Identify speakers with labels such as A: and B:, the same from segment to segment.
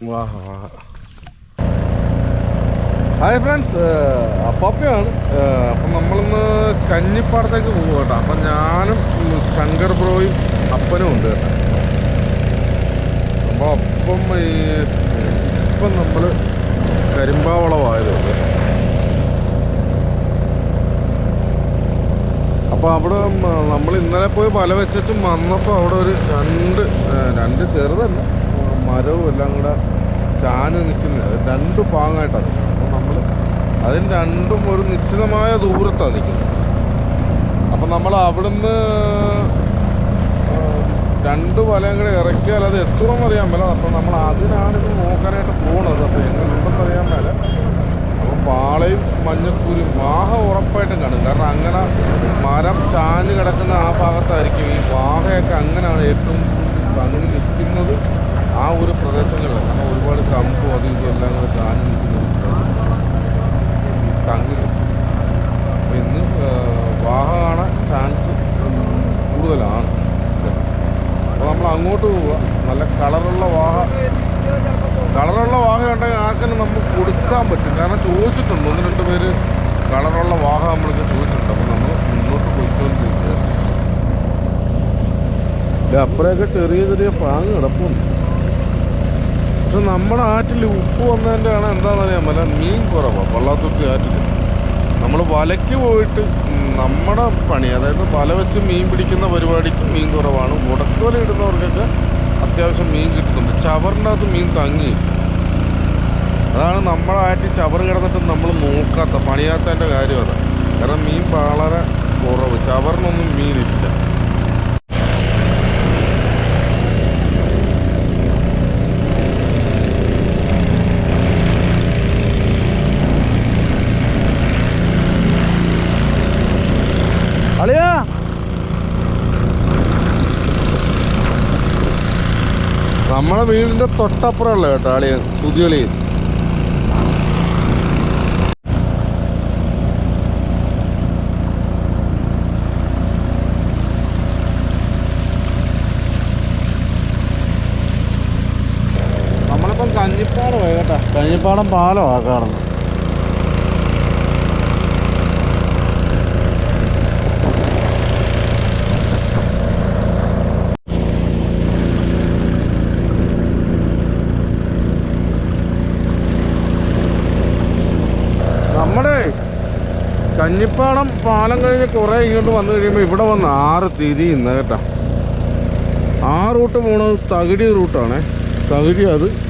A: വാഹ വാഹ. Hi friends, അപ്പാപ്പയാണ്. അപ്പം നമ്മളിന്ന് കഞ്ഞിപ്പാടത്തേക്ക് പോകും കേട്ടോ. അപ്പം ഞാനും ശങ്കർ ബ്രോയും അപ്പനും ഉണ്ട് കേട്ടോ. അപ്പോൾ ഇപ്പം നമ്മൾ കരിമ്പാവളമായത് കേട്ടോ. അപ്പോൾ അവിടെ നമ്മൾ ഇന്നലെ പോയി വല വെച്ചിട്ടും വന്നപ്പോൾ അവിടെ ഒരു രണ്ട് ചെറുതല്ല മരവും എല്ലാം കൂടെ ചാഞ്ഞ് നിൽക്കുന്നത്, രണ്ട് പാങ്ങായിട്ടാണ്. അപ്പോൾ നമ്മൾ അതിന് രണ്ടും ഒരു നിശ്ചിതമായ ദൂരത്താണ് നിൽക്കുന്നത്. അപ്പം നമ്മൾ അവിടുന്ന് രണ്ട് വലയും കൂടെ ഇറക്കിയാൽ അത് എത്തുമെന്ന് അറിയാൻ മേല. അപ്പം നമ്മൾ അതിനാണിത് നോക്കാനായിട്ട് പോകുന്നത്. അപ്പോൾ എങ്ങനെയുണ്ടെന്ന് അറിയാൻ മേല. അപ്പം പാളയും മഞ്ഞക്കൂരും വാഹ ഉറപ്പായിട്ടും കാണും. കാരണം അങ്ങനെ മരം ചാഞ്ഞ് കിടക്കുന്ന ആ ഭാഗത്തായിരിക്കും ഈ വാഹയൊക്കെ. അങ്ങനെയാണ് ഏറ്റവും തങ്ങി നിൽക്കുന്നത് ആ ഒരു പ്രദേശങ്ങളിലാണ്. കാരണം ഒരുപാട് കമ്പും അതും ഇതും എല്ലാം കൂടെ ചാഞ്ഞ് നിൽക്കുന്നത് തങ്ങി. അപ്പം ഇന്ന് വാഹ കാണാൻ ചാൻസ് കൂടുതലാണ്. അപ്പോൾ നമ്മൾ അങ്ങോട്ട് പോവുക. നല്ല കളറുള്ള വാഹ ഉണ്ടെങ്കിൽ ആർക്കെങ്കിലും നമുക്ക് കൊടുക്കാൻ പറ്റും. കാരണം ചോദിച്ചിട്ടുണ്ട്, 1-2 പേര് കളറുള്ള വാഹ നമ്മൾക്ക് ചോദിച്ചിട്ടുണ്ട്. അപ്പോൾ നമ്മൾ മുന്നോട്ട് പോയിക്കൊണ്ടിരിക്കുക. അപ്പുറമൊക്കെ ചെറിയ ചെറിയ പാങ്ങ് കിടപ്പുണ്ട്. പക്ഷെ നമ്മുടെ ആറ്റിൽ ഉപ്പ് വന്നതിൻ്റെ ആണ് എന്താണെന്നറിയാൻ പറ്റില്ല, മീൻ കുറവാണ്. വള്ളാത്തുരുത്തി ആറ്റിൽ നമ്മൾ വലയ്ക്ക് പോയിട്ട് നമ്മുടെ പണി, അതായത് വല വെച്ച് മീൻ പിടിക്കുന്ന പരിപാടിക്ക് മീൻ കുറവാണ്. ഉടക്കുവല ഇടുന്നവർക്കൊക്കെ അത്യാവശ്യം മീൻ കിട്ടുന്നുണ്ട്. ചവറിൻ്റെ അകത്ത് മീൻ തങ്ങി. അതാണ് നമ്മുടെ ആറ്റിൽ ചവറ് കിടന്നിട്ട് നമ്മൾ നോക്കാത്ത പണിയാത്തതിൻ്റെ കാര്യം അതാണ്. കാരണം മീൻ വളരെ കുറവ്, ചവറിനൊന്നും മീനില്ല. അളിയാ, നമ്മളെ വീടിൻ്റെ തൊട്ടപ്പുറമല്ല കേട്ടോ അളിയ സുതികളി. നമ്മളിപ്പം കഞ്ഞിപ്പാടമായി കേട്ടോ. കഞ്ഞിപ്പാടം പാലമാണ് കാണുന്നത്. കഞ്ഞിപ്പാടം പാലം കഴിഞ്ഞ് കുറേ ഇങ്ങോട്ട് വന്നു കഴിയുമ്പോൾ ഇവിടെ വന്ന് 6 തിരിയുന്ന കേട്ടോ. ആ റൂട്ട് പോണത് തകിടി റൂട്ടാണേ. തകിടി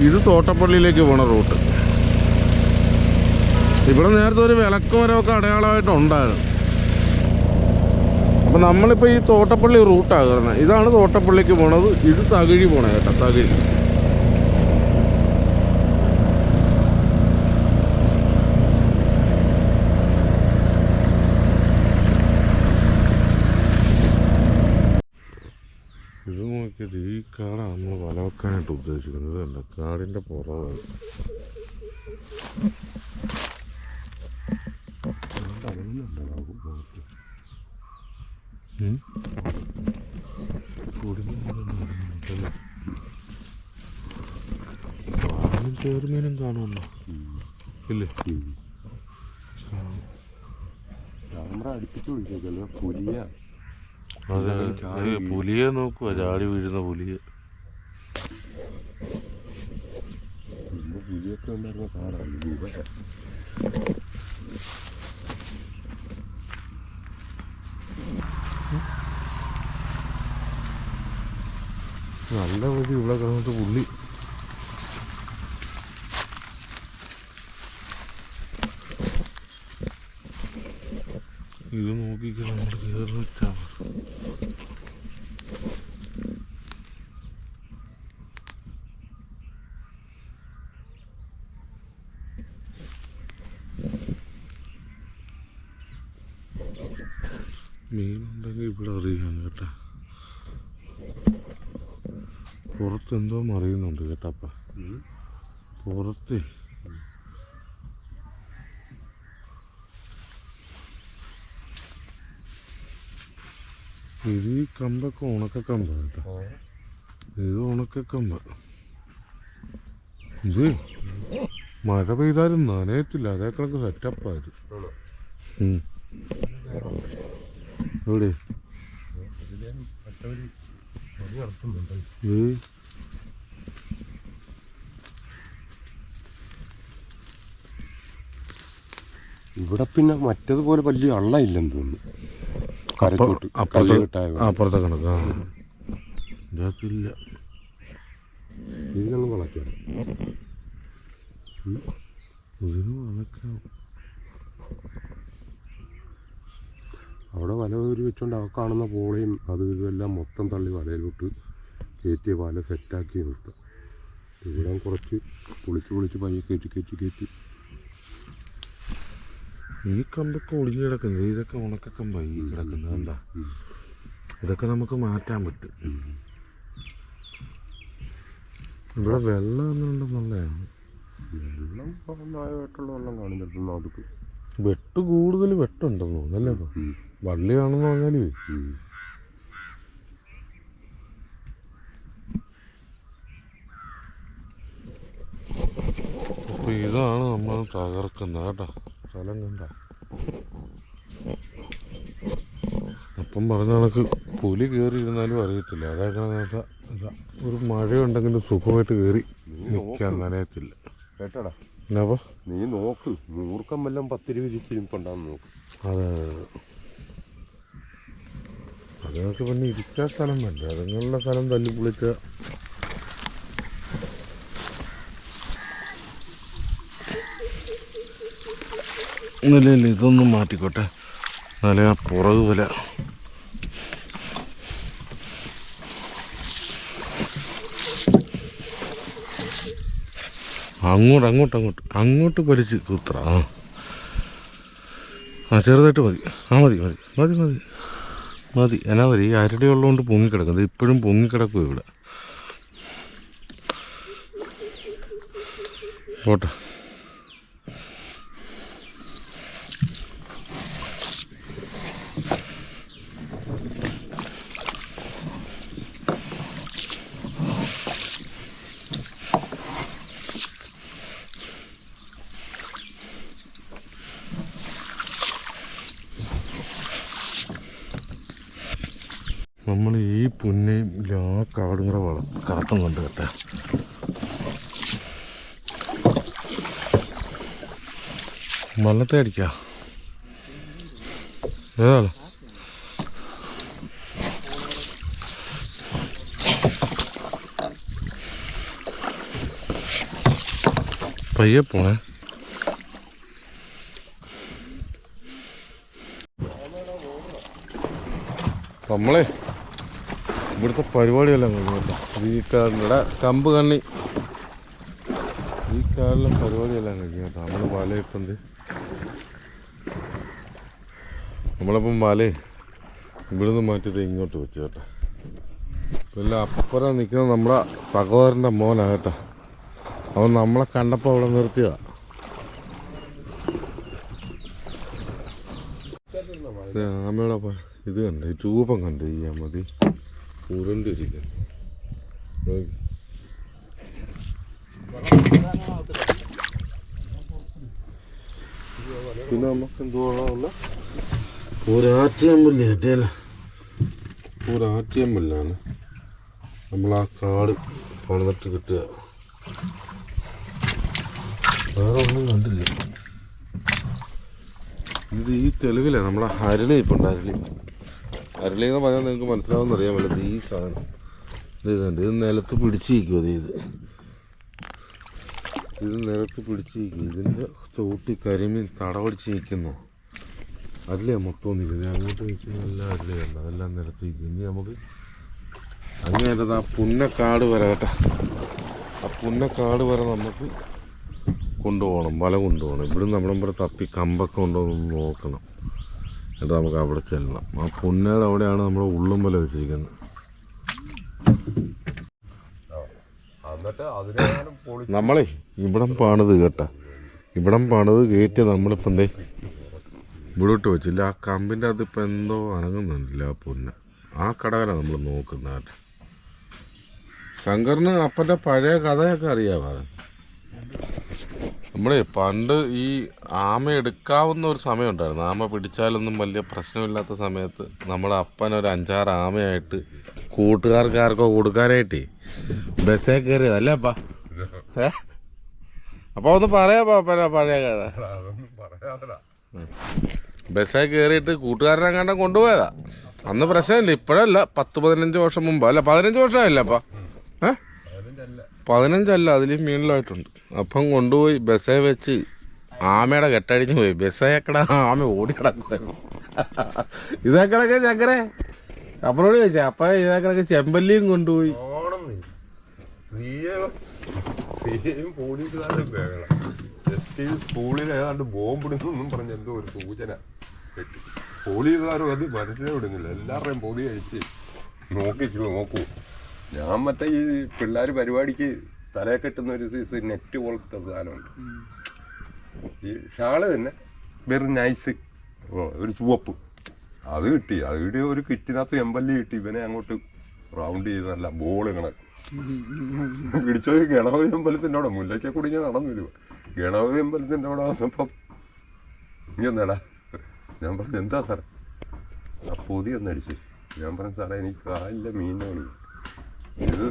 A: ഇത് തോട്ടപ്പള്ളിയിലേക്ക് പോണ റൂട്ട്. ഇവിടെ നേരത്തെ ഒരു വിളക്കുമരമൊക്കെ അടയാളമായിട്ടുണ്ടായിരുന്നു. അപ്പം നമ്മളിപ്പോൾ ഈ തോട്ടപ്പള്ളി റൂട്ടാണ് കയറുന്നത്. ഇതാണ് തോട്ടപ്പള്ളിക്ക് പോണത്. ഇത് തകിഴി പോണേ കേട്ടോ, തകിഴി. ഇത് നോക്കിയിട്ട് ഈ കാടാണ് നമ്മൾ വല വെക്കാനായിട്ട് ഉദ്ദേശിക്കുന്നത്. അല്ല, കാടിൻ്റെ പുറമാണ്. ചേർമീനും കാണുമല്ലോ ഇല്ലേ?
B: ക്യാമറ അടുപ്പിച്ച് വിളിച്ചേക്കല്ലോ. പുലിയ,
A: അതെ, പുലിയെ നോക്കുക, ചാടി വീഴുന്ന പുലിയെ.
B: പുലിയൊക്കെ ഉണ്ടായിരുന്ന കാടാണ്.
A: നല്ല പുലി ഇവിടെ കാണുന്നത്. പുള്ളി ഇത് നോക്കിക്ക, നമ്മൾ കയറിട്ടാ. മീനുണ്ടെങ്കിൽ ഇവിടെ അറിയാം കേട്ടാ. പുറത്തെന്തോ മറിയുന്നുണ്ട് കേട്ടപ്പ. പുറത്ത് ഇത് ഈ കമ്പൊക്കെ ഉണക്കക്കമ്പ കേട്ടോ. ഇത് ഉണക്കക്കമ്പ. ഇത് മഴ പെയ്താലും നനയത്തില്ല, അതേ കണക്ക് സെറ്റപ്പായത്. എവിടെ
B: ഇവിടെ പിന്നെ മറ്റേതുപോലെ വലിയ അള്ളയില്ലെന്ന് തോന്നുന്നു.
A: അപ്പുറത്തെ കണക്ക് ഇതിനകത്തില്ല.
B: ഇതിനൊന്നും വളയ്ക്കാം,
A: ഇതിന് വളയ്ക്കാം.
B: അവിടെ വല ഒരു വെച്ചോണ്ട് ആ കാണുന്ന പോളയും അത് ഇതെല്ലാം മൊത്തം തള്ളി വലയിലോട്ട് കയറ്റി വല സെറ്റാക്കി നിർത്താം. ഇവിടെ കുറച്ച് പൊളിച്ച് പയ്യെ കയറ്റി
A: ഈ കമ്പൊക്കെ ഒളിഞ്ഞു കിടക്കുന്നത്, ഇതൊക്കെ ഉണക്കക്കമ്പായി ഈ കിടക്കുന്നത് കണ്ടാ. ഇതൊക്കെ നമുക്ക് മാറ്റാൻ പറ്റും. ഇവിടെ വെള്ളം എന്നുണ്ടെന്നുള്ളതാണ്.
B: വെള്ളം നന്നായിട്ടുള്ള വെള്ളം കാണുന്നിടത്തുനിന്ന് അതൊക്കെ
A: വെട്ട് കൂടുതൽ വെട്ടുണ്ടെന്ന് തോന്നുന്നല്ലേ. ഇപ്പം വള്ളിയാണെന്ന് പറഞ്ഞാല് അപ്പൊ ഇതാണ് നമ്മൾ തകർക്കുന്നത് കേട്ടോ. സ്ഥലം കണ്ട അപ്പം പറഞ്ഞ കണക്ക് പുലി കയറിയിരുന്നാലും അറിയത്തില്ല. അതായത് ഒരു മഴയുണ്ടെങ്കിലും സുഖമായിട്ട് കയറി നിൽക്കാൻ നനയത്തില്ല
B: കേട്ടോടാ.
A: എന്നാ
B: നീ നോക്ക്, മൂർക്കം വല്ലതും 10 രൂപ ഇരിപ്പുണ്ടാന്ന് നോക്ക്.
A: അതെ, അതുങ്ങൾക്ക് പിന്നെ ഇരിക്കാൻ സ്ഥലം വേണ്ട. അതുങ്ങളുടെ സ്ഥലം തല്ലി പൊളിച്ച ഇല്ല ഇതൊന്നും മാറ്റിക്കോട്ടെ. എന്നാലേ ആ പുറകു വില അങ്ങോട്ട് വലിച്ച് കുത്ര. ചെറുതായിട്ട് മതി എന്നാ മതി. ഈ അരടി ഉള്ളതുകൊണ്ട് പൊങ്ങിക്കിടക്കുന്നത്, ഇപ്പോഴും പൊങ്ങിക്കിടക്കും ഇവിടെ. പോട്ടെ. നമ്മൾ ഈ പുന്നയും ആ കാടും കൂടെ കറക്കുന്നുണ്ട് കേട്ടോ. വള്ളത്തെ അടിക്കാം ഏതാണ് പയ്യെ പോണേ. നമ്മളെ ഇവിടുത്തെ പരിപാടിയെല്ലാം കഴിഞ്ഞു കേട്ടോ. ഈ കാടിൻ്റെ കമ്പ് കണ്ണി ഈ കാടിലെ പരിപാടിയെല്ലാം കഴിഞ്ഞു കേട്ടോ. നമ്മൾ വലയിപ്പം നമ്മളിപ്പം വലേ ഇവിടുന്ന് മാറ്റിയത് ഇങ്ങോട്ട് വെച്ചു കേട്ടോ. പിന്നെ അപ്പുറം നിൽക്കുന്നത് നമ്മുടെ സഹോദരൻ്റെ മോനാണ് കേട്ടോ. അവൻ നമ്മളെ കണ്ടപ്പോൾ അവിടെ നിർത്തിയതാണ്. ആമയുടെ ഇത് കണ്ട് ഈ രൂപം കണ്ട് ചെയ്യാൻ മതി ഉരുണ്ടിരിക്കുന്നു. പിന്നെ നമുക്ക് എന്തുവാണല്ല ഒരാറ്റിയമ്പല്ലേ കിട്ടിയല്ല. ഒരാറ്റിയമ്പല്ലാണ് നമ്മൾ ആ കാട് പണിതിട്ട് കിട്ടുക. വേറെ ഒന്നും കണ്ടില്ല. ഇത് ഈ തെളിവില്ലേ നമ്മളെ അരളി ഇപ്പം അരളി എന്ന് പറഞ്ഞാൽ നിങ്ങൾക്ക് മനസ്സിലാവുമെന്ന് അറിയാൻ പറ്റില്ല. ഈ സാധനം ഇത് നിലത്ത് പിടിച്ചിരിക്കും. ഇത് നിലത്ത് പിടിച്ചിരിക്കും. ഇതിൻ്റെ ചോട്ടി കരിമീൻ തടവടിച്ച് നിൽക്കുന്നു. അരളിയാ മൊത്തം നിൽക്കുന്നത്. അങ്ങോട്ട് നിൽക്കുന്നതെല്ലാം അരളിയുണ്ട്. അതെല്ലാം നിലത്ത് നിൽക്കും. ഇനി നമുക്ക് അങ്ങേറ്റത് ആ പുന്നക്കാട് വരെ കേട്ടോ. ആ പുന്നക്കാട് വരെ നമുക്ക് കൊണ്ടുപോകണം, വല കൊണ്ടുപോകണം. ഇവിടുന്ന് നമ്മളിവിടെ തപ്പി കമ്പൊക്കെ ഉണ്ടോ എന്ന് നോക്കണം. എന്നിട്ട് നമുക്ക് അവിടെ ചെല്ലണം. ആ പുന്നയുടെ അവിടെയാണ് നമ്മൾ ഉള്ളും വല വെച്ചിരിക്കുന്നത്. നമ്മളെ ഇവിടം പാണത് കേട്ടോ. ഇവിടം പാണത് കയറ്റി നമ്മളിപ്പം ഇവിടോട്ട് വെച്ചില്ല. ആ കമ്പിൻ്റെ അകത്ത് ഇപ്പം എന്തോ അനങ്ങുന്നുണ്ടല്ലോ ആ പുന്ന. ആ കടകല നമ്മൾ നോക്കുന്ന. ശങ്കറിന് അപ്പൻ്റെ പഴയ കഥയൊക്കെ അറിയാമോ? നമ്മളെ പണ്ട് ഈ ആമ എടുക്കാവുന്ന ഒരു സമയം ഉണ്ടായിരുന്നു. ആമ പിടിച്ചാലൊന്നും വലിയ പ്രശ്നമില്ലാത്ത സമയത്ത് നമ്മളെ അപ്പനൊരു 5-6 ആമയായിട്ട് കൂട്ടുകാർക്കാർക്കോ കൊടുക്കാനായിട്ടേ ബസ്സേ കയറിയത് അല്ലേ അപ്പ? അപ്പോൾ ഒന്ന് പറയാ പഴയ കഥ. ബസ്സേ കയറിയിട്ട് കൂട്ടുകാരനെ കണ്ട കൊണ്ടുപോയതാ. അന്ന് പ്രശ്നമില്ല, ഇപ്പോഴല്ല, 10-15 വർഷം മുമ്പ്. അല്ല 15 വർഷമായില്ല അപ്പ? 15 അതിലും മീനിലായിട്ടുണ്ട്. അപ്പം കൊണ്ടുപോയി ബസ്സേ വെച്ച് ആമയുടെ കെട്ടടിഞ്ഞു പോയി. ബസ്സേക്കട ആമ ഓടിക്കിടക്കുമായിരുന്നു. ഇതേക്കണക്കെ ചക്കരെ അപ്പനോട് ചോദിച്ചാ അപ്പ ഇതേക്കണക്കെ ചെമ്പല്ലിയും കൊണ്ടുപോയി.
B: സ്കൂളിൽ ഏതാണ്ട് ബോംബിടുന്നൊന്നും പറഞ്ഞ എന്തോ ഒരു സൂചന കിട്ടി. പോലീസുകാരും അത് മനസ്സിനെ വിടുന്നില്ല. എല്ലാവരുടെയും പൊതി കഴിച്ച് നോക്കൂ. ഞാൻ മറ്റേ ഈ പിള്ളേർ പരിപാടിക്ക് തലയെ കെട്ടുന്ന ഒരു സൈസ് നെറ്റ് പോലത്തെ സാധനമുണ്ട്. ഈ ഷാള് തന്നെ വെറും നൈസ് ഒരു ചുവപ്പ് അത് കിട്ടി. ഒരു കിറ്റിനകത്ത് എമ്പല്ലി കിട്ടി. ഇവനെ അങ്ങോട്ട് റൗണ്ട് ചെയ്ത് നല്ല ബോള് കണക്ക് പിടിച്ചോ. ഗണപതി അമ്പലത്തിൻ്റെ അവിടെ മുല്ലയ്ക്ക കുടിഞ്ഞ് നടന്നു വരുക. ഗണപതി അമ്പലത്തിൻ്റെ അവിടെ വന്നപ്പം ഇങ്ങനെടാ ഞാൻ പറഞ്ഞു എന്താ സാറേ ആ പൊതി ഒന്നടിച്ച്. ഞാൻ പറഞ്ഞു സാറേ എനിക്ക് കാലിലെ മീനാണ് ഇത്.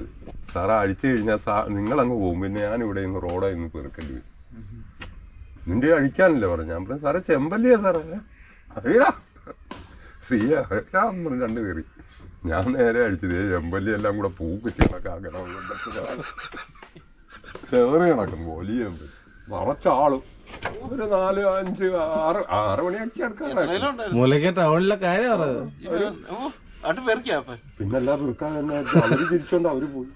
B: സാറേ അടിച്ചു കഴിഞ്ഞാൽ നിങ്ങളങ്ങ് പോകും, പിന്നെ ഞാനിവിടെ നിന്ന് റോഡായി നിന്ന് പെറുക്കേണ്ടി വരും. നിന്റെ അഴിക്കാനല്ലേ പറഞ്ഞു. ഞാൻ പറഞ്ഞു സാറേ ചെമ്പല്ലിയാ സാറേ. അറിയാ സിയാന്ന് പറഞ്ഞു 2 കയറി. ഞാൻ നേരെ അടിച്ചത് ചെമ്പല്ലി എല്ലാം കൂടെ പൂക്കുറ്റി കണക്കാക്കണം. കയറി കിടക്കുന്നു വലിയ നിറച്ചാളും. ഒരു 4, 5, 6 മണി അടിച്ചെടുക്കാൻ
A: ടൗണിലെ കാര്യം പറഞ്ഞത്.
B: പിന്നെല്ലാം പെറുക്കാൻ തന്നെ അവര് തിരിച്ചോണ്ട് അവര് പോയി.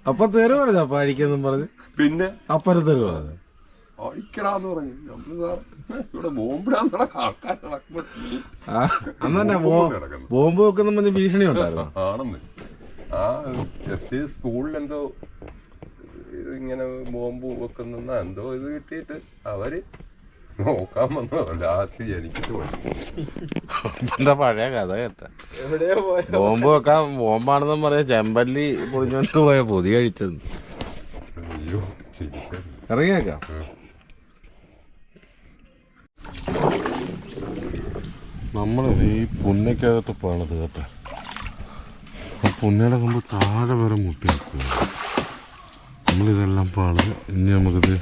A: അപ്പൊ തെറി പറഞ്ഞു അപ്പൊ അഴിക്കെന്നും പറഞ്ഞു.
B: പിന്നെ
A: അപ്പനെ തെറി പറഞ്ഞു
B: അഴിക്കടാന്ന് പറഞ്ഞു. നമ്മള് സാർ ഇവിടെ ബോംബിടാൻ ആൾക്കാർ
A: അന്നെ ബോംബ് വെക്കുന്ന പറഞ്ഞ ഭീഷണി ഉണ്ടായിരുന്നു.
B: ആണെന്ന് ആ സ്കൂളിലെന്തോ ഇങ്ങനെ ബോംബ് വെക്കുന്ന എന്തോ ഇത് കിട്ടിയിട്ട് അവര് നോക്കാൻ വന്നോ. ലാസ്റ്റ് ജനിച്ചിട്ട്
A: എന്താ പഴയ കഥ കേട്ട. ബോംബ് വെക്കാൻ ബോംബാണെന്നും പറയാ ചെമ്പല്ലി പൊതിഞ്ഞോണ്ട് പോയ പൊതി കഴിച്ചത്.
B: അയ്യോ
A: ഇറങ്ങിയേക്കാം. നമ്മള് ഈ പുന്നയ്ക്കകത്ത് പണിത് കേട്ടോ. ആ പുന്നയുടെ കൊമ്പ് താഴെ വരെ മുട്ടി വെക്കുക. നമ്മളിതെല്ലാം പണിത് ഇനി നമുക്കിത്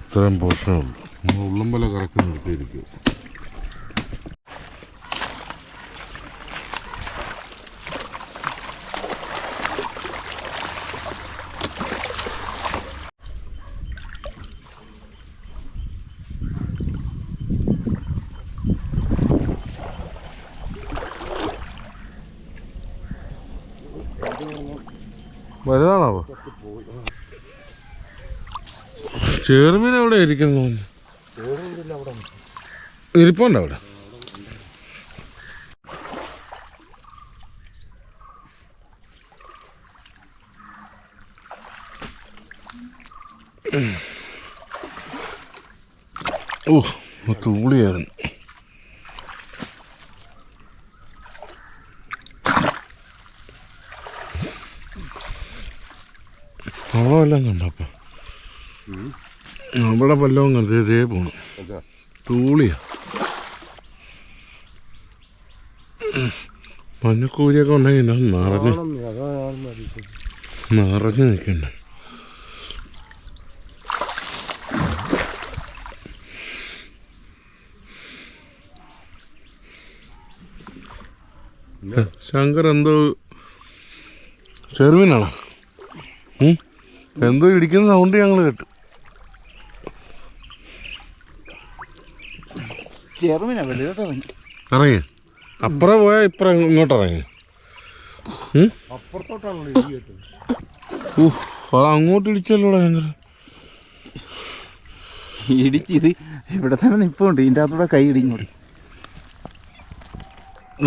A: ഇത്രയും പോഷണേ ഉള്ളൂ. നമ്മൾ ഉള്ളമ്പല കറക്കി നിർത്തിയിരിക്കും. വലുതാണോ ചെറുമീൻ? എവിടെ ഇരിക്കുന്നു? ഇരിപ്പുണ്ടോ അവിടെ? തൂളിയായിരുന്നു. അവിടെ വല്ലതും കണ്ടപ്പ അവിടെ വല്ലതും കണ്ടേ പോണം. തൂളിയാ മഞ്ഞക്കൂരിയൊക്കെ ഉണ്ടെങ്കിൽ നിറഞ്ഞു നിൽക്കണ്ടേ. ശങ്കർ എന്തോ ചെറുമീനാണോ? എന്തോ ഇടിക്കുന്ന സൗണ്ട് ഞങ്ങൾ കേട്ടു. ഇറങ്ങി അപ്പുറം പോയാ ഇപ്പുറം ഇങ്ങോട്ട് ഇറങ്ങി. അത് അങ്ങോട്ട് ഇടിച്ചല്ലോ ശങ്കർ.
C: ഇടിച്ചിത് ഇവിടെ തന്നെ നിപ്പുണ്ട്. ഇതിൻ്റെ അകത്തൂടെ കൈ ഇടിങ്ങോട്ട്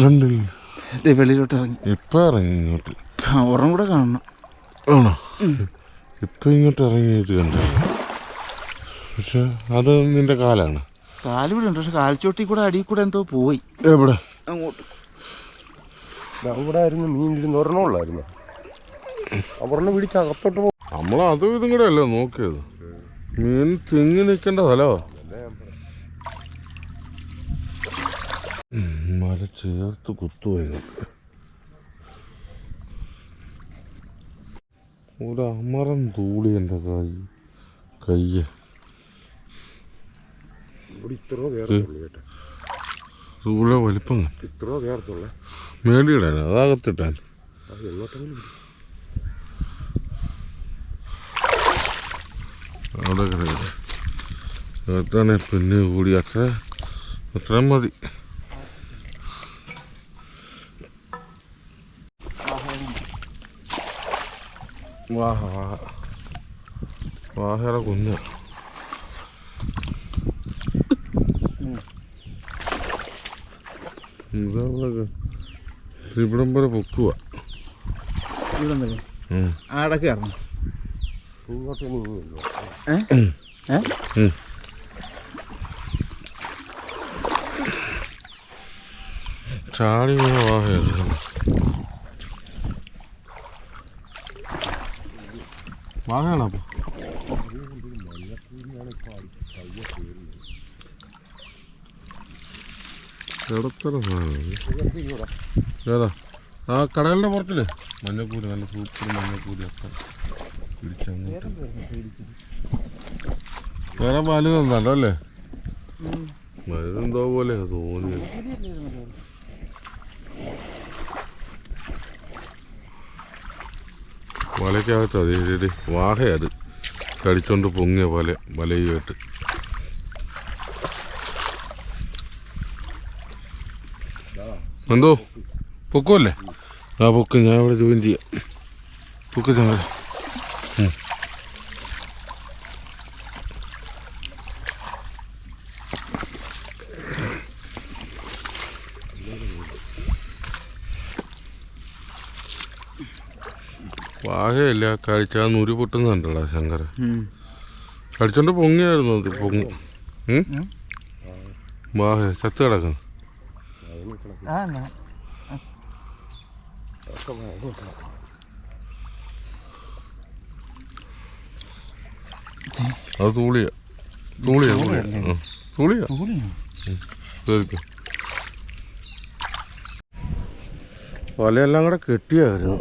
A: കണ്ടില്ലേ?
C: വെളിയിലോട്ട് ഇറങ്ങി.
A: ഇപ്പൊ ഇറങ്ങി ഇങ്ങോട്ട്.
C: ഒരെണ്ണം കൂടെ കാണണം.
A: ആണോ? ഇപ്പൊ ഇങ്ങോട്ട് ഇറങ്ങിയിട്ട് കണ്ട. പക്ഷെ അത് നിന്റെ കാലാണ്.
C: കാലിവിടെ ഉണ്ട്. പക്ഷെ കാൽച്ചോട്ടി കൂടെ അടിയിൽ കൂടെ എന്തോ പോയി.
A: എവിടെ?
C: അങ്ങോട്ട്
B: അവിടെ ആയിരുന്നു മീൻ ഇരുന്ന് ഒരെണ്ണമുള്ളായിരുന്നു. ഒരെണ്ണം പിടിച്ച് അകത്തോട്ട്
A: നമ്മൾ അതും ഇതും കൂടെ അല്ലേ നോക്കിയത്. മീൻ തിങ്ങി നിൽക്കേണ്ട സ്ഥലമോ. മല ചേർത്ത് കുത്തുപോയത്. ഒരു അമരം തൂളി എൻ്റെ കയ്യ് തൂളെ വലിപ്പം മേടിയിടാൻ അതാകത്തിട്ടാൻ. അവിടെ കിടക്കണേ പിന്നെ കൂടി അത്രയും മതി. വാഹയുടെ കുഞ്ഞ ഇവിടം വരെ പൊക്കുക.
C: ആടൊക്കെ ഇറങ്ങും.
A: ചാടി വാഹയാണ്. വാഹയാണോ അപ്പൊ ഇടത്തര സാധനം ഏതാ? ആ കടകളുടെ പുറത്തില്ലേ മഞ്ഞക്കൂരി, നല്ല സൂപ്പർ മഞ്ഞക്കൂരി ഒക്കെ പിടിച്ചങ്ങോട്ട്. വേറെ പാലുകളൊന്നല്ലോ അല്ലേ? മരുന്നെന്തോ പോലെ തോന്നിയത്. വലയ്ക്കകത്ത് അതെ വാഹയത് കടിച്ചോണ്ട് പൊങ്ങിയ വലയുമായിട്ട്. എന്തോ പൊക്കുമല്ലേ? ആ പൊക്ക് ഞാൻ ഇവിടെ ജോയിൻ ചെയ്യാം. പൊക്ക് ഞാൻ വാഹയല്ല കഴിച്ചാൽ നുരി പൊട്ടുന്നുണ്ടല്ലോ ശങ്കര. കടിച്ചോണ്ട് പൊങ്ങിയായിരുന്നു അത്. പൊങ്ങും വാഹ ചത്ത് കിടക്കുന്നു. അത് തൂളിയാ വലയെല്ലാം കൂടെ കെട്ടിയായിരുന്നു.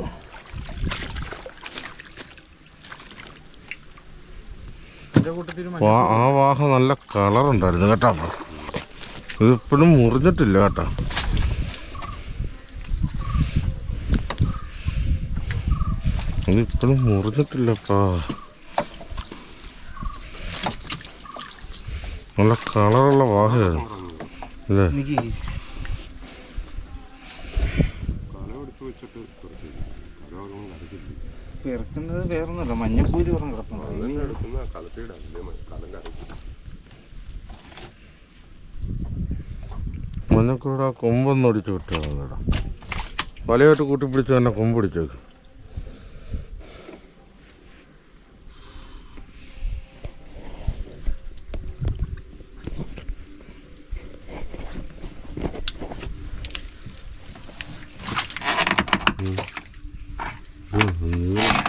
A: ആ വാഹ നല്ല കളറുണ്ടായിരുന്നു കേട്ടോ. ഇതിപ്പോഴും മുറിഞ്ഞിട്ടില്ല കേട്ടോ. ഇതിപ്പോഴും മുറിഞ്ഞിട്ടില്ലപ്പാ. നല്ല കളറുള്ള വാഹയാണ് അല്ലേ?
C: ഇറക്കുന്നത് വേറൊന്നുമല്ല, മഞ്ഞക്കൂരി പറഞ്ഞ കിടപ്പുണ്ട്.
A: മഞ്ഞക്കൂടെ ആ കൊമ്പൊന്നും ഒടിച്ച് വിട്ടാൽ കേട്ടോ. വലയായിട്ട് കൂട്ടിപ്പിടിച്ച് തന്നെ കൊമ്പ് പിടിച്ചേക്ക്.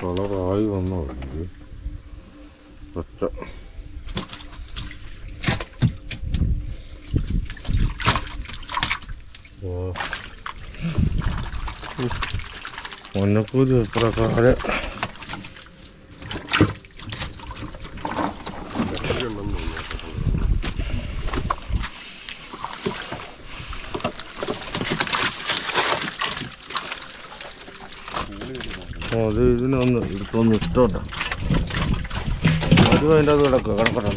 A: കളറായി വന്നോ ഒറ്റ മഞ്ഞക്കൂരി എത്ര കാലം അത് ഇതിനൊന്ന് എടുത്തൊന്ന് ഇഷ്ടോട്ടെ. അതും അതിൻ്റെ അത് കിടക്കുക കിടക്കട്ടെ.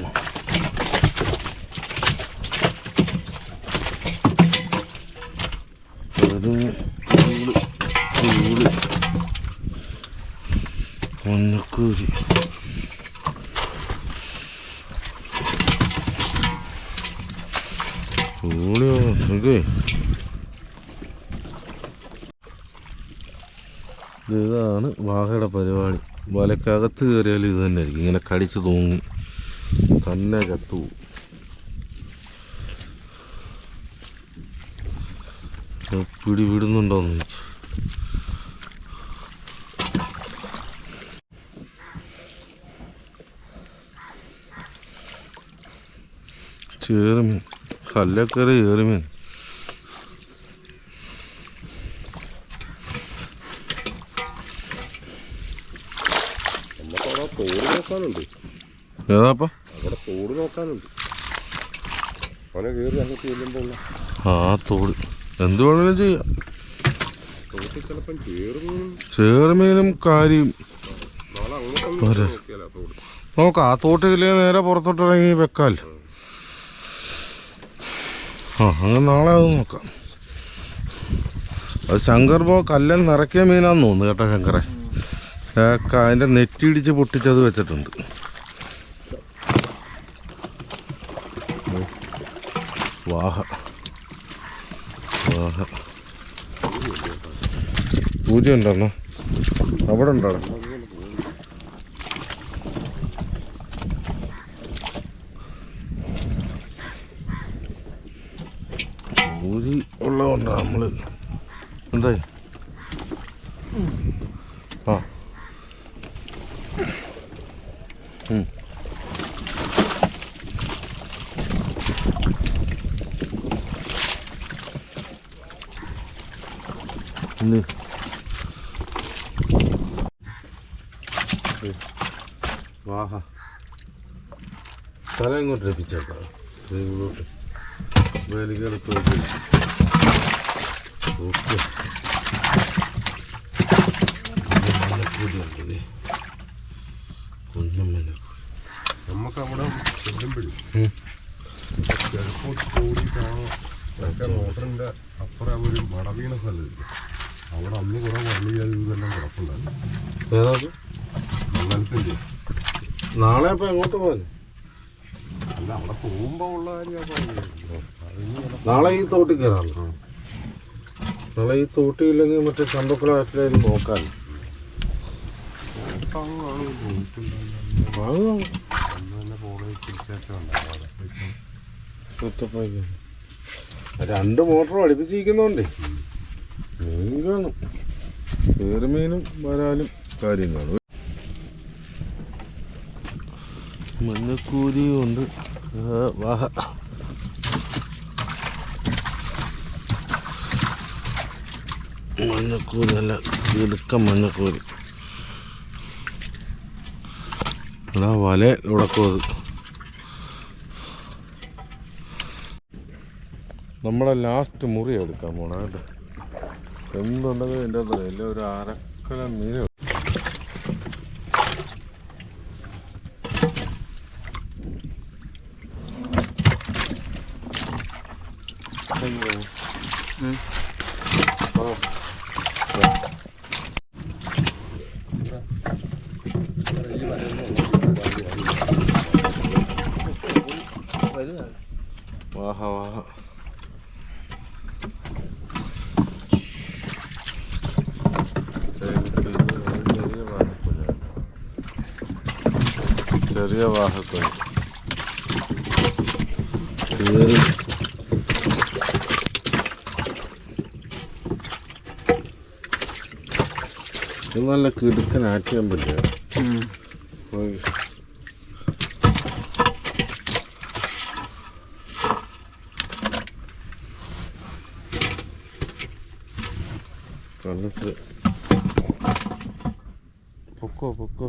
A: മഞ്ഞക്കൂരി ഇതേ ഇതാണ് വാഹയുടെ പരിപാടി. വലക്കകത്ത് കയറിയാലും ഇത് തന്നെ ആയിരിക്കും. ഇങ്ങനെ കടിച്ച് തൂങ്ങി തന്നെ ചത്തുപോകും. വിടുന്നുണ്ടോന്ന് ചോദിച്ചു. ചേറുമീൻ, കല്ലക്കറി ഏറുമീൻ.
B: നമുക്കവിടെ തോട് നോക്കാനുണ്ട്.
A: ഏതാപ്പാ?
B: അവിടെ തോട് നോക്കാനുണ്ട്. അവനെ കയറി അങ്ങോട്ട് ചെല്ലുമ്പോൾ
A: ആ തോട് എന്ത് വേണമെങ്കിലും ചെയ്യാം.
B: തോട്ടിൽ ചിലപ്പം ചേറുമീനും
A: ചേറുമീനും കാരിയും
B: നാളെ അങ്ങോട്ടൊന്നും നോക്കിയാലോ തോട്.
A: നോക്കാം. ആ തോട്ടിലെ നേരെ പുറത്തോട്ടിറങ്ങി വെക്കാൽ. അങ്ങനെ നാളെ അത് നോക്കാം. അത് ശങ്കർ കല്ലൻ നിറക്കിയ മീനാന്ന് തോന്നുന്നു കേട്ടോ. ശങ്കറെ അതിൻ്റെ നെറ്റിയിടിച്ച് പൊട്ടിച്ചത് വെച്ചിട്ടുണ്ട്. വാഹ വാഹ പൂജ ഉണ്ടോ? അവിടെ ഉണ്ടോ? പൂജി ഉള്ളതുകൊണ്ടാണ് നമ്മൾ എന്തായി. ആ വാഹ തല ഇങ്ങോട്ട് ലഭിച്ചേക്കാം. ഇങ്ങോട്ട് വേലികളൊക്കെ ഓക്കെ.
B: നമുക്കവിടെ ചെല്ലുമ്പോഴും ചിലപ്പോൾ തോടിയിട്ടാണോ മോട്ടറിൻ്റെ അപ്പുറം ഒരു മടവീണ സ്ഥലമില്ല. അവിടെ അന്ന് കുറേ വള്ളികൾ ഇതെല്ലാം കിടപ്പുണ്ടായിരുന്നു.
A: ഏതാത്
B: മംഗലത്തിൻ്റെ.
A: നാളെ അപ്പം എങ്ങോട്ട് പോകാൻ?
B: അല്ല അവിടെ പോകുമ്പോൾ ഉള്ള കാര്യമാണ് പറഞ്ഞത്.
A: നാളെ ഈ തോട്ടിൽ കയറാമല്ലോ. നാളെ ഈ തോട്ടിയില്ലെങ്കിൽ മറ്റേ ചന്തക്കുളാറ്റിലായാലും നോക്കാൻ. രണ്ട് മോട്ടറും അടുപ്പിച്ചിരിക്കുന്നോണ്ടേ മീൻ കാണും. ഏറുമീനും വരാലും കാര്യം കാണും. മഞ്ഞക്കൂരിയും ഉണ്ട്. വാഹ മഞ്ഞക്കൂരി നല്ല ഇടുക്കം മഞ്ഞക്കൂരി. ഇവിടെ വല ഉടക്കും. അത് നമ്മളെ ലാസ്റ്റ് മുറി എടുക്കാൻ പോണ കേട്ടോ. എന്തുണ്ടെങ്കിൽ എൻ്റെ എല്ലാം ഒരു അരക്കല മീൻ. വാഹ വാഹ ചെറിയ വാഹക്കുഴി കയറി. ഇത് നല്ല കിടുക്കൻ ആറ്റ് ചെയ്യാൻ പറ്റില്ല. കള്ളത്ത് പൊക്കോ പൊക്കോ.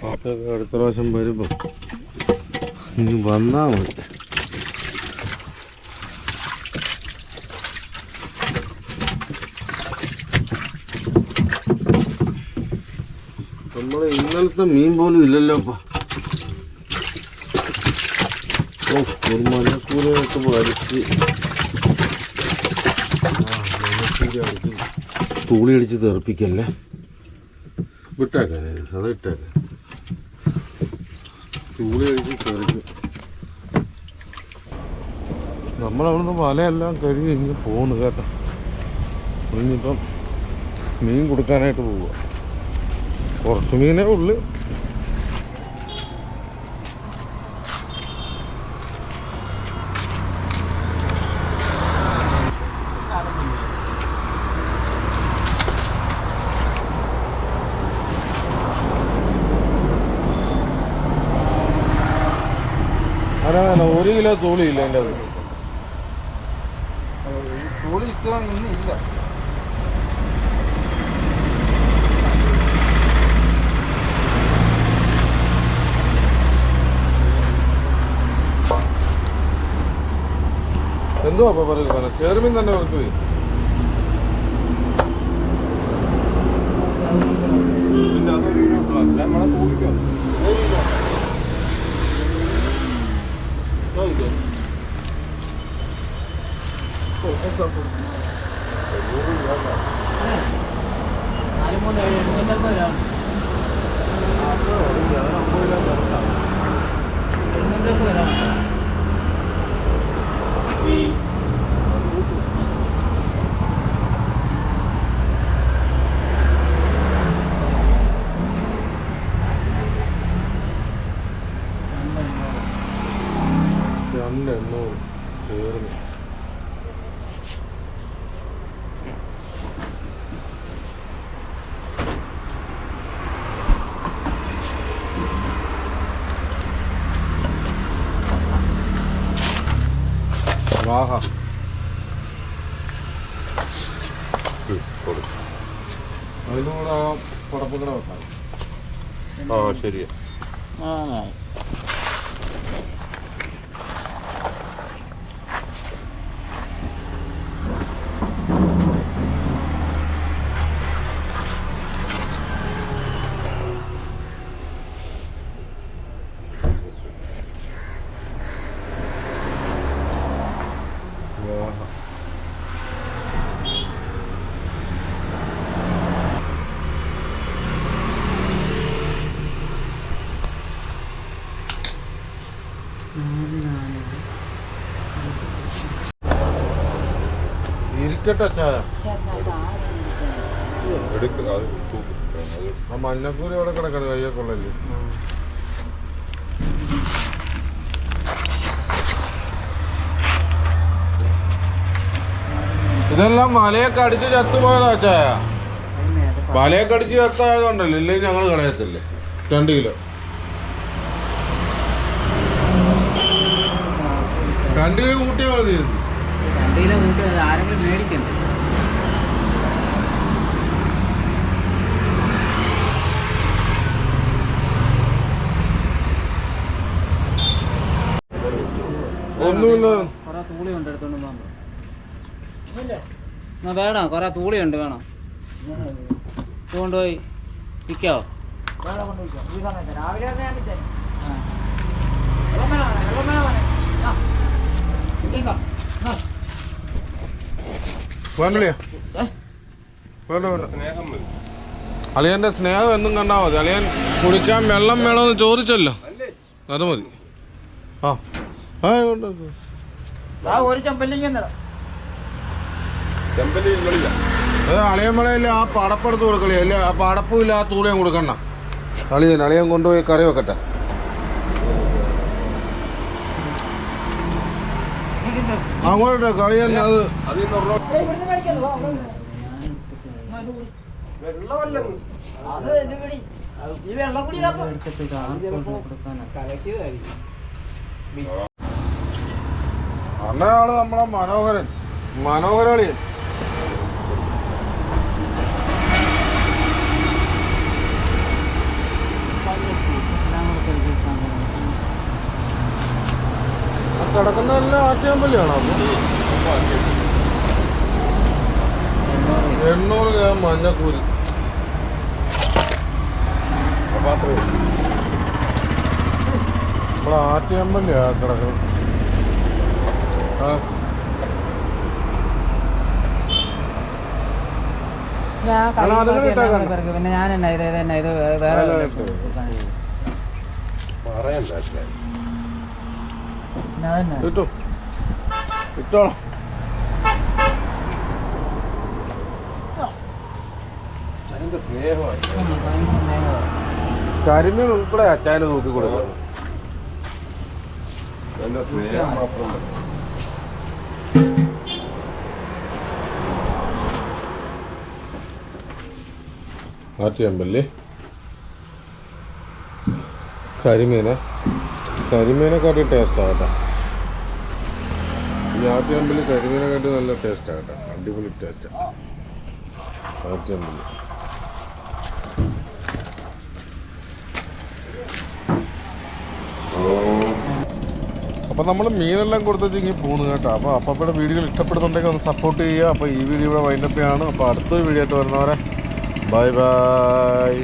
A: പാപ്പൊക്കെ അടുത്ത പ്രാവശ്യം വരുമ്പോൾ ഇനി വന്നാൽ മതി. നമ്മളെ ഇന്നലത്തെ മീൻ പോലും ഇല്ലല്ലോ അപ്പം. ഓ ഒരു മഞ്ഞക്കൂരൊക്കെ വലിച്ച് തൂളി അടിച്ച് തെറിപ്പിക്കല്ലേ. വിട്ടേക്കാനേ അത് ഇട്ടേക്കാൻ. തൂളി അടിച്ച് തെറിക്കും. നമ്മളവിടുന്ന് വലയെല്ലാം കഴുകി ഇങ്ങനെ പോകുന്നു കേട്ടോ. ഇനിയിപ്പം മീൻ കൊടുക്കാനായിട്ട് പോവുക. കുറച്ച് മീനേ ഉള്ളു. വരാനോ 1 കിലോ തൂളിയില്ല എൻ്റെ അത്.
C: തൂളി ഇത്ര ഇന്നില്ല.
A: എന്തോ അപ്പൊ പറയുക കേറുമീൻ തന്നെ അവർക്ക് പോയി. പിന്നെ അതൊരു നമ്മളെ കൂടിക്കോ ആഹാ അതിൻ്റെ കൂടെ ആ പുടപ്പുകട വെക്കാം.
B: ആ ശരിയാ.
A: ഇരിക്കട്ടെ ചായ.
B: എടുക്കുക അത്
A: ആ മഞ്ഞക്കൂരി അവിടെ കിടക്കണം കയ്യൊക്കെയുള്ളല്ലേ. ഇതെല്ലാം വലയൊക്കെ അടിച്ച് ചത്തുപോയതാ ചായ. വലയൊക്കെ അടിച്ച് ചത്തായതുകൊണ്ടല്ലേ, ഇല്ലെങ്കിൽ ഞങ്ങൾ കളയത്തില്ലേ. 2 കിലോ 2 കിലോ കൂട്ടിയാൽ മതി.
C: 2 കിലോ കൂട്ടി ആരെങ്കിലും മേടിക്കണ്ടേ?
A: ഒന്നുമില്ല.
C: കൊറേ തൂളി ഉണ്ട്, എടുത്തോണ്ട് പോകാൻ വേണോ? കൊറേ തൂളി ഉണ്ട്, വേണോ? കൊണ്ടുപോയി വിൽക്കാവോ?
A: വേണ്ടല്ലേ? വേണ്ട വേണ്ട. അളിയന്റെ സ്നേഹം എന്നും കണ്ടാൽ മതി. അളിയൻ കുടിക്കാൻ വെള്ളം വേണമെന്ന് ചോദിച്ചല്ലോ, അത് മതി. ആ ആ
C: ഒരു ചെമ്പല്ലിങ്
A: അളിയമ്പളയില്ല. ആ പടപ്പെടുത്ത് കൊടുക്കളി അല്ലേ? ആ പടപ്പും ഇല്ല, ആ തൂളിയും കൊടുക്കണ്ട. അളിയൻ കൊണ്ടുപോയി കറി വെക്കട്ടെ. അങ്ങോട്ട് കളിയൻ അത് അന്നയാള് നമ്മളെ മനോഹരളിയൻ. കിടക്കുന്നതെല്ലാം ആറ്റിയാമ്പല്ലിയാണോ? 800 ഗ്രാം മഞ്ഞക്കൂരി. നമ്മളെ ആറ്റിയാമ്പല്ലിയാ കിടക്കുന്നത്.
C: പിന്നെ ഞാൻ എന്നാ ഇത് വേറെ
A: കിട്ടും, കിട്ടോളാം. കരിമീൻ ഉൾപ്പെടെ അച്ചായന് നോക്കി കൊടുക്കണം. ആറ്റിയാമ്പല്ലേ കരിമീനെ കരിമീനെക്കാട്ടി ടേസ്റ്റാണ് കേട്ടോ. ഈ ആറ്റുചമ്പല് കരിമീനെക്കാട്ടി നല്ല ടേസ്റ്റാണ് കേട്ടോ. അടിപൊളി ടേസ്റ്റാണ് ആറ്റുചമ്പല്. അപ്പോൾ നമ്മൾ മീനെല്ലാം കൊടുത്തിട്ട് ഇങ്ങനെ പോകുന്നു കേട്ടോ. അപ്പോൾ അപ്പയുടെ വീഡിയോകൾ ഇഷ്ടപ്പെടുന്നുണ്ടെങ്കിൽ ഒന്ന് സപ്പോർട്ട് ചെയ്യുക. അപ്പോൾ ഈ വീഡിയോ ഇവിടെ വൈൻഡപ്പ് ആണ്. അപ്പോൾ അടുത്തൊരു വീഡിയോ ആയിട്ട് വരുന്നവരെ ബൈ ബൈ.